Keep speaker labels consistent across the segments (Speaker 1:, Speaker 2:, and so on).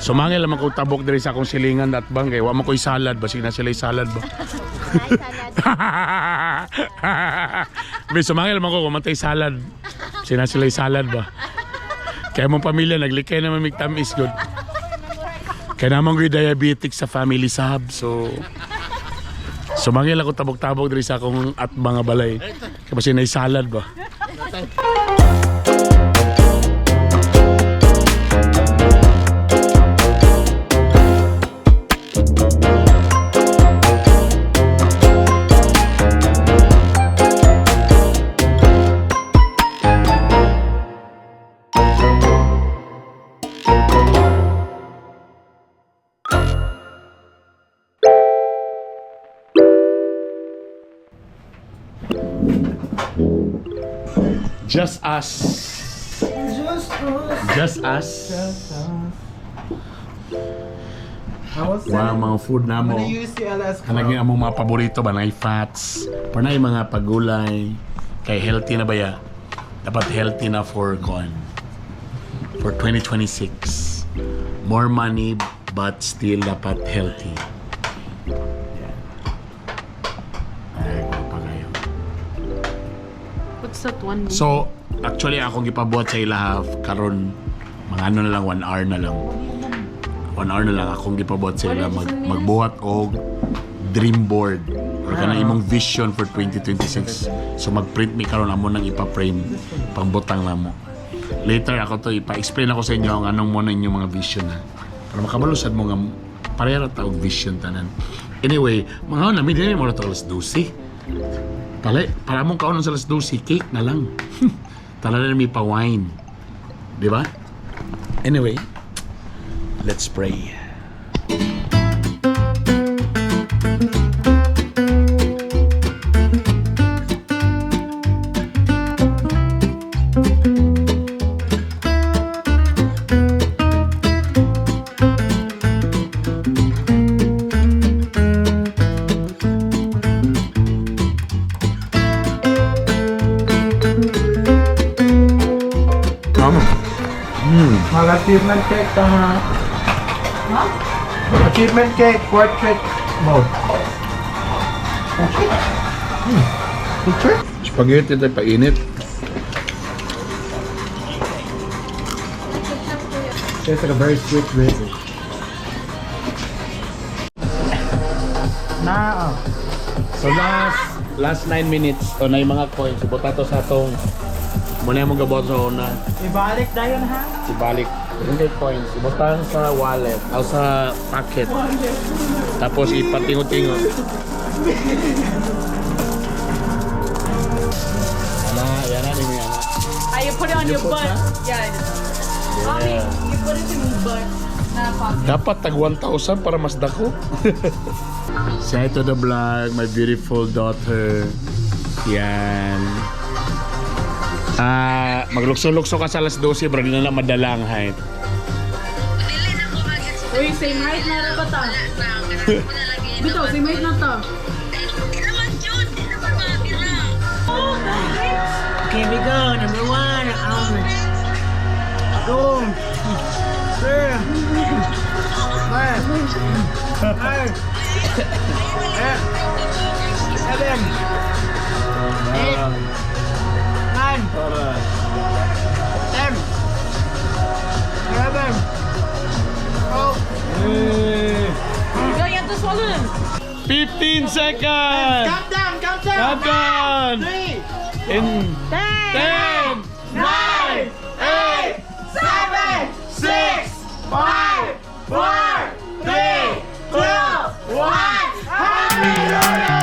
Speaker 1: Sumangil naman ko tabok diri sa akong silingan at bang kay wa mo ko'y salad ba sina sila salad ba. May sumangil naman ko kumatay salad. Sina sila salad ba. Kaya mong pamilya naglikay naman mig tamis good. Kaya naman ko'y diabetic sa family sahab so sumangil ako tabok-tabok diri sa akong at mga balay. Kaya sina salad ba. Just us. Just us. Wow, mga food na mo. Kanagin ang mga paborito ba? Nay fats. Panay mga pagulay. Kay healthy na ba ya? Dapat healthy na for gone. For 2026. More money but still dapat healthy.
Speaker 2: What's that one?
Speaker 1: So, actually akong gipabuhat sa ilaha karon mga ano na lang 1 hour na lang. 1 hour na lang akong gipabuhat sa ila magbuhat og dream board or kana imong vision for 2026. So mag-print mi karon amo nang ipa-frame pangbutang namo. Later ako to ipa-explain ako sa inyo ang anong mo na inyong mga vision ha. Para makabalusad mo nga pareha ta og vision tanan. Anyway, mga na mi dinhi mo ra to alas 12. Para mong kaunon sa alas 12, cake na lang. Tala na may pa-wine. Di ba? Anyway, let's pray.
Speaker 3: Achievement cake Achievement cake, portrait mode. Picture?
Speaker 1: Spaghetti tayo painit.
Speaker 3: Tastes like a very sweet recipe. Now,
Speaker 1: So last 9 minutes o na yung mga coins. Ibuta to sa atong muna yung mga gabot sa una.
Speaker 3: ibalik na yun ha?
Speaker 1: Ibalik. Hindi coins. Ibutan sa wallet o sa pocket. Tapos ipatingo-tingo. Yan na rin yan.
Speaker 2: You put it on your butt. Yeah, it is. Mommy, you put it in your butt. Na pocket.
Speaker 1: Dapat tag 1,000 para mas dako. Say to the vlog, my beautiful daughter. Yan. Maglukso-lukso ka sa alas 12, bro. Di na lang madalang height.
Speaker 2: Uy, same height na rin ba ta? Dito, same height na ta.
Speaker 3: Okay, we go. Number 1, Two. 3. 4. 5. 7. 8. 9. 10. 11. 12.
Speaker 2: Go, you have to swallow them.
Speaker 1: 15 seconds!
Speaker 3: Count down.
Speaker 1: Count down!
Speaker 3: 3.
Speaker 1: In
Speaker 2: 10,
Speaker 1: 10,
Speaker 3: 9, 8, 7, 6, 5, 4, 3, 2, 1. Happy New Year!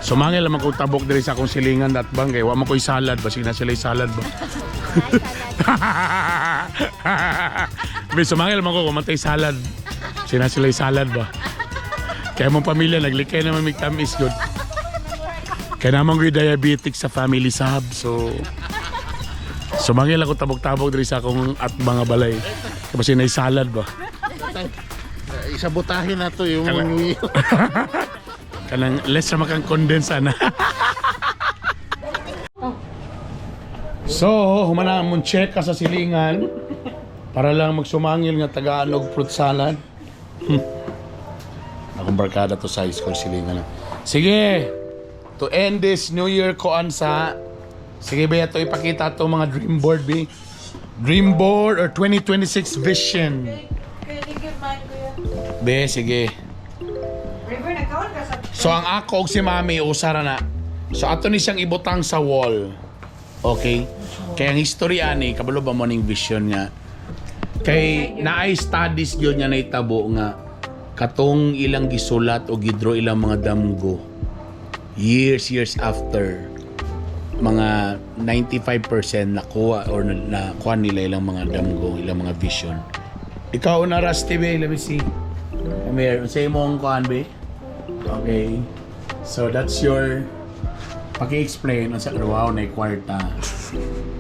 Speaker 1: Sumangil naman ko tabok diri sa akong silingan at bang kay wa mo ko'y salad ba sina sila salad ba. May sumangil naman ko kumatay salad. Sina sila salad ba. Kaya mong pamilya, naglikay naman may tamis good. Kaya naman ko diabetic sa family sab. So mangil ako tabog-tabog diri sa akong at mga balay. Kasi nay salad ba?
Speaker 3: Isabotahin na to yung...
Speaker 1: Kanang less na makang condense na. So, humana mong check ka sa silingan para lang magsumangil nga tagaan og fruit salad. Akong barkada to sa high school silingan. Sige, to end this New Year koan sa sige ba ito ipakita to mga dream board be? Dream board or 2026 vision.
Speaker 2: Kaya di give mine ko yan.
Speaker 1: Be, sige.
Speaker 2: River, nagkawan ka sa...
Speaker 1: So ang ako og si Mami usara na. So ato ni siyang ibutang sa wall. Okay? Kaya ang history ani kabalo ba mo ning vision nga. Kay naay studies gyud nga naitabo nga katong ilang gisulat o gidro ilang mga damgo years after mga 95% nakuha or nakuha nila ilang mga damgo, ilang mga vision. Ikaw na Rusty be, let me see. Amir, say mo ang kuhan be? Okay. So that's your paki-explain ang sa wow na kwarta.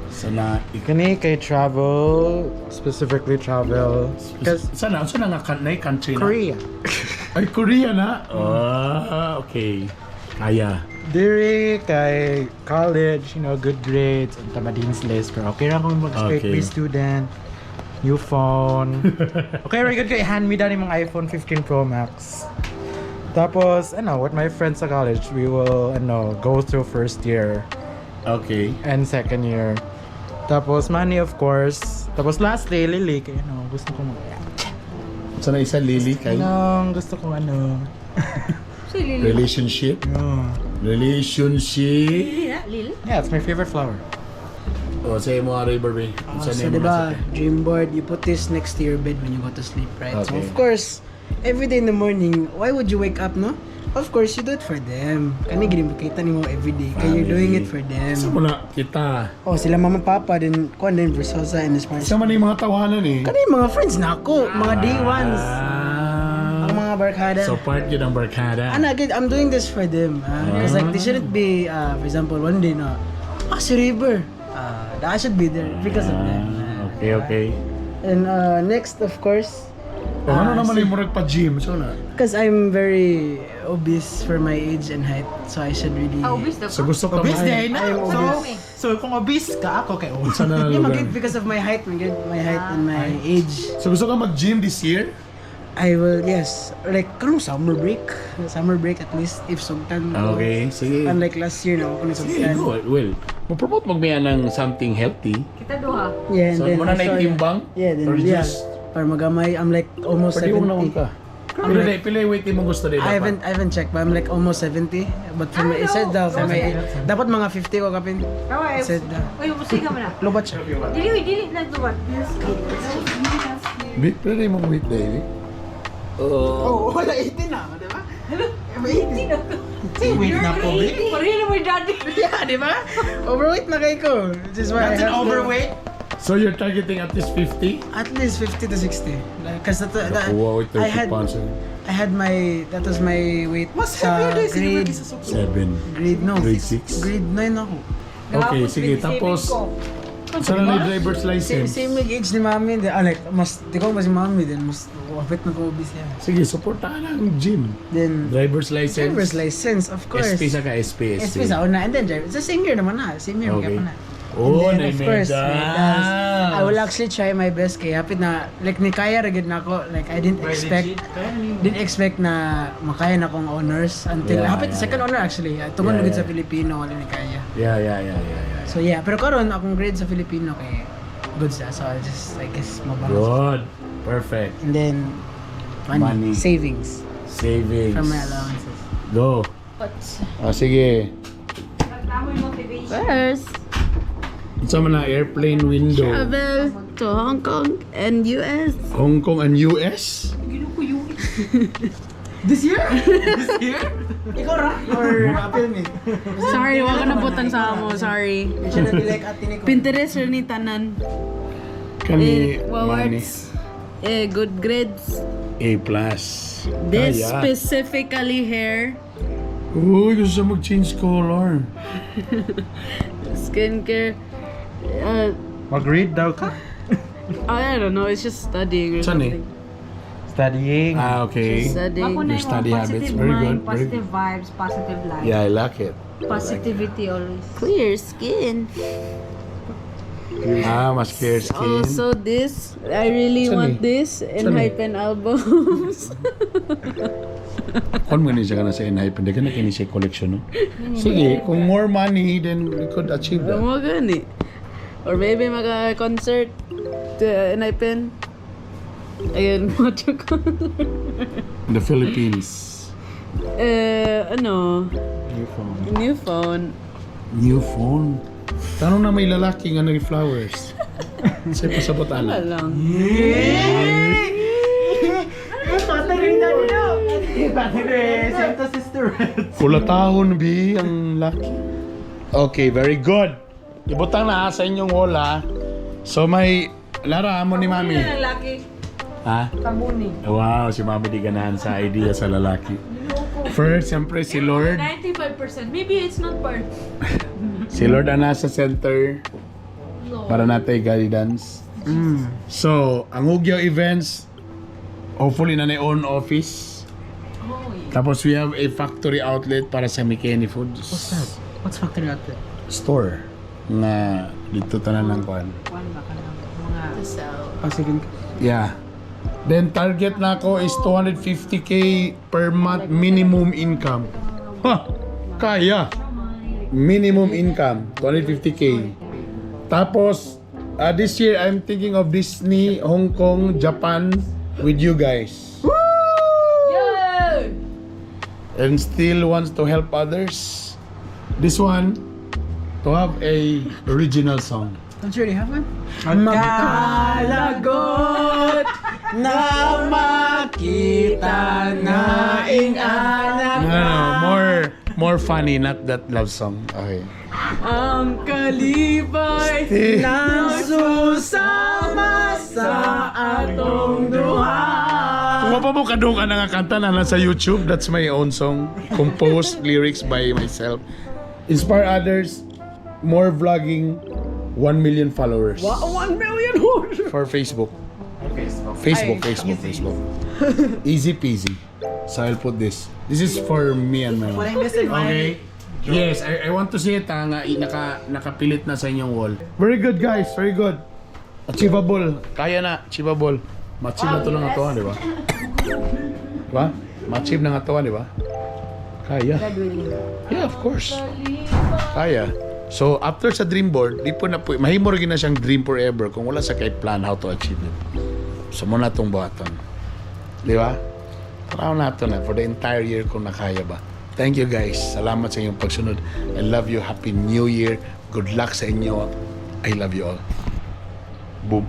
Speaker 1: So na
Speaker 3: Kani kay travel, specifically travel. Because
Speaker 1: sana nga country na?
Speaker 3: Korea.
Speaker 1: Ay, Korea na? Okay. Kaya.
Speaker 3: Diri kay college, you know, good grades, and tamadins list. Pero okay lang kung mag-straight
Speaker 1: Okay.
Speaker 3: B student. New phone. Okay, very good kay hand me down yung mga iPhone 15 Pro Max. Tapos, with my friends sa college, we will, go through first year
Speaker 1: Okay.
Speaker 3: and second year. Tapos, money, of course. Tapos, lastly, Lily, kaya, gusto ko
Speaker 1: So na isa Lily kay
Speaker 3: gusto ko,
Speaker 2: Si Lily.
Speaker 1: relationship. Relationship.
Speaker 2: Lily, ha? Lily?
Speaker 3: Yeah, it's my favorite flower.
Speaker 1: O say mo River Bay.
Speaker 4: So diba, dream board, you put this next to your bed when you go to sleep, right? So
Speaker 1: Okay.
Speaker 4: of course, every day in the morning, why would you wake up, no? Of course, you do it for them. Kani gini makita nimo every day, kaya you're doing it for them.
Speaker 1: Sa mo na kita.
Speaker 4: Oh, sila mama papa din, kuan din Versosa and Esparza.
Speaker 1: Sa man yung mga tawanan eh.
Speaker 4: Kani mga friends na ako, mga day ones, ang mga barkada.
Speaker 1: So part yun ang barkada.
Speaker 4: And again, I'm doing this for them. Because like, they shouldn't be, for example, one day na, si River. I should be there because of them.
Speaker 1: Okay.
Speaker 4: And next, of course,
Speaker 1: Ano naman yung murag pa gym? So na.
Speaker 4: because I'm very obese for my age and height, so I should really.
Speaker 2: Obvious daw
Speaker 1: So
Speaker 2: ka?
Speaker 1: gusto ka
Speaker 3: Obese
Speaker 1: man.
Speaker 3: day na.
Speaker 4: I'm
Speaker 3: So kung obese ka, ako kay obese.
Speaker 1: Saan na
Speaker 4: Yeah,
Speaker 1: lugar?
Speaker 4: mag- because of my height, my height and my age.
Speaker 1: So gusto ka mag-gym this year?
Speaker 4: I will, yes. Like, karong summer break at least, if sugtan.
Speaker 1: Okay, sige.
Speaker 4: Unlike last year, na ako ni
Speaker 1: Sige,
Speaker 4: sugtan.
Speaker 1: go. Well, mo-promote magmaya ng something healthy.
Speaker 2: Kita duha.
Speaker 4: Yeah, and
Speaker 1: So,
Speaker 4: then
Speaker 1: muna
Speaker 4: also,
Speaker 1: naitimbang?
Speaker 4: Yeah, then,
Speaker 1: Or
Speaker 4: yeah.
Speaker 1: just-
Speaker 4: Para magamay, I'm like almost
Speaker 1: Pwede
Speaker 4: 70.
Speaker 1: mo naman ka. Pero dahil, pila yung weight mo gusto din
Speaker 4: I haven't checked, but I'm like almost 70. But for my, it said daw, for my, dapat mga 50 ko kapin.
Speaker 2: Tawa,
Speaker 4: It said daw.
Speaker 2: Uy, musika mo na.
Speaker 4: Lobat siya.
Speaker 2: Dili, nagdubat.
Speaker 1: Pila yung weight dahil?
Speaker 3: Oh, wala 18 na, di ba?
Speaker 2: Hindi na.
Speaker 3: Wait na po, babe.
Speaker 2: Pareho na mo yung daddy.
Speaker 4: Yeah, di ba? Overweight na kayo ko. Which is why
Speaker 3: That's
Speaker 4: I
Speaker 3: an
Speaker 4: have to-
Speaker 3: overweight.
Speaker 1: So you're targeting at least 50?
Speaker 4: At least 50 to 60. Because
Speaker 1: Nakuha with 30 pounds.
Speaker 4: I had my, that was my weight
Speaker 3: Mas
Speaker 4: sa
Speaker 3: heavy din sila
Speaker 4: grade,
Speaker 3: sa sobrang.
Speaker 1: 7.
Speaker 4: grade, no.
Speaker 1: Grade 6?
Speaker 4: Grade 9 ako.
Speaker 1: Okay, sige. Tapos, saan na yung driver's
Speaker 4: Same,
Speaker 1: license?
Speaker 4: same like age ni mami. Like, mas, di ko mas si mami din. Mas, wapit na ko obese yan.
Speaker 1: Sige, supportahan ang gym.
Speaker 4: Then,
Speaker 1: Driver's license.
Speaker 4: driver's license, of course.
Speaker 1: SP sa ka, SP.
Speaker 4: SP sa una. And then, driver. It's the same year naman na. Same year,
Speaker 1: Okay.
Speaker 4: okay. na.
Speaker 1: Oh,
Speaker 4: And then, of course,
Speaker 1: na-medals.
Speaker 4: I will actually try my best kay hapit na like ni kaya ra gid nako, like I didn't expect na makaya na kong honors until
Speaker 1: Yeah,
Speaker 4: hapit
Speaker 1: yeah,
Speaker 4: second honor actually. Tungod
Speaker 1: Yeah,
Speaker 4: na gid sa
Speaker 1: yeah.
Speaker 4: Filipino wala ni kaya.
Speaker 1: Yeah.
Speaker 4: So yeah, pero karon akong grade sa Filipino kay good siya. So I just I guess mabalance.
Speaker 1: Good. Perfect.
Speaker 4: And then money,
Speaker 1: Money.
Speaker 4: savings
Speaker 1: Savings.
Speaker 4: from my allowances.
Speaker 1: Go. Sige.
Speaker 2: Nagtamo yung motivation.
Speaker 5: First,
Speaker 1: Sa man na airplane window.
Speaker 5: travel to Hong Kong and US.
Speaker 1: Hong Kong and US?
Speaker 4: This year? This year? Ikaw ra or appeal me?
Speaker 5: Sorry, wag na butang sa amo. Sorry.
Speaker 4: You should be like ate ni ko.
Speaker 5: Pinterest rin ni tanan.
Speaker 1: Kani money.
Speaker 5: Awards. Good grades.
Speaker 1: A+.
Speaker 5: This
Speaker 1: yeah.
Speaker 5: specifically hair,
Speaker 1: Uy, gusto siya mag-change color.
Speaker 5: skincare.
Speaker 3: Mag-read daw ka.
Speaker 5: I don't know. It's just studying or
Speaker 1: Saan
Speaker 5: something.
Speaker 3: Studying.
Speaker 1: Okay.
Speaker 5: Studying.
Speaker 1: Your study habits, very good. Very
Speaker 6: Positive vibes, positive life.
Speaker 1: Yeah, I like it.
Speaker 6: Positivity always.
Speaker 5: Clear skin.
Speaker 1: Mas clear skin.
Speaker 5: Also, this I really
Speaker 1: Saan
Speaker 5: want
Speaker 1: eh?
Speaker 5: this in
Speaker 1: Saan eh?
Speaker 5: Hypen albums.
Speaker 1: Kung man siya ka na sa Enhypen, hindi ka na kini siya collection, no? Sige, kung more money, then we could achieve that.
Speaker 5: Mo gani. Or maybe maka-concert in Hypen. Ayun, what you call
Speaker 1: In the Philippines.
Speaker 5: ano? New phone.
Speaker 1: New phone. Tanong na may lalaki nga nag-flowers. Say pasabot
Speaker 5: Wala
Speaker 1: ana.
Speaker 5: lang.
Speaker 1: Kulatahon, bi, ang laki. Okay, very good. Ibutang na sa inyong wall, ha? So may... Lara, amo ni Mami.
Speaker 2: Lalaki.
Speaker 1: Ha?
Speaker 6: Kamuni.
Speaker 1: Wow, si Mami di ganahan sa idea sa lalaki. First, siyempre si Lord.
Speaker 2: 95%. Maybe it's not part.
Speaker 1: Si Lord ang nasa center para natin guidance. So, ang Ugyao Events, hopefully na own office. Tapos we have a factory outlet para sa Mikeni Foods.
Speaker 4: What's that? What's factory outlet?
Speaker 1: Store na dito tanan ng kwan.
Speaker 4: Sige.
Speaker 1: Yeah. Then target na ako is 250k per month minimum income. Ha! Kaya! Minimum income, 250k. Tapos, this year I'm thinking of Disney, Hong Kong, Japan with you guys.
Speaker 2: Yay!
Speaker 1: And still wants to help others. This one, to have a original song.
Speaker 4: Don't you already have one?
Speaker 3: Magkalagot na makita na anak.
Speaker 1: No, more funny, not that love song. Okay.
Speaker 5: Ang kalibay
Speaker 3: Nang susama sa atong duha.
Speaker 1: Kung mapabukado ka na nga kanta na nasa YouTube, that's my own song. Composed lyrics by myself. Inspire others, more vlogging, 1 million followers.
Speaker 3: 1 million
Speaker 1: For Facebook. Facebook. Easy peasy. So I'll put this. This is for me and my mom. Okay. Yes, I want to see it nga nakapilit na sa inyong wall. Very good guys, very good. Achievable. Kaya na, achievable. Ma-achieve na to ng atuan, di ba? Diba? Ma-achieve ng atuan, di ba? Kaya. Yeah, of course. Kaya. So, after sa dream board, di po na po, mahimo rin na siyang dream forever kung wala sa kay plan how to achieve it. So, muna itong buhaton. Di ba? Taraw natin na for the entire year kung nakaya ba. Thank you guys. Salamat sa inyong pagsunod. I love you. Happy New Year. Good luck sa inyo. I love you all. Boom.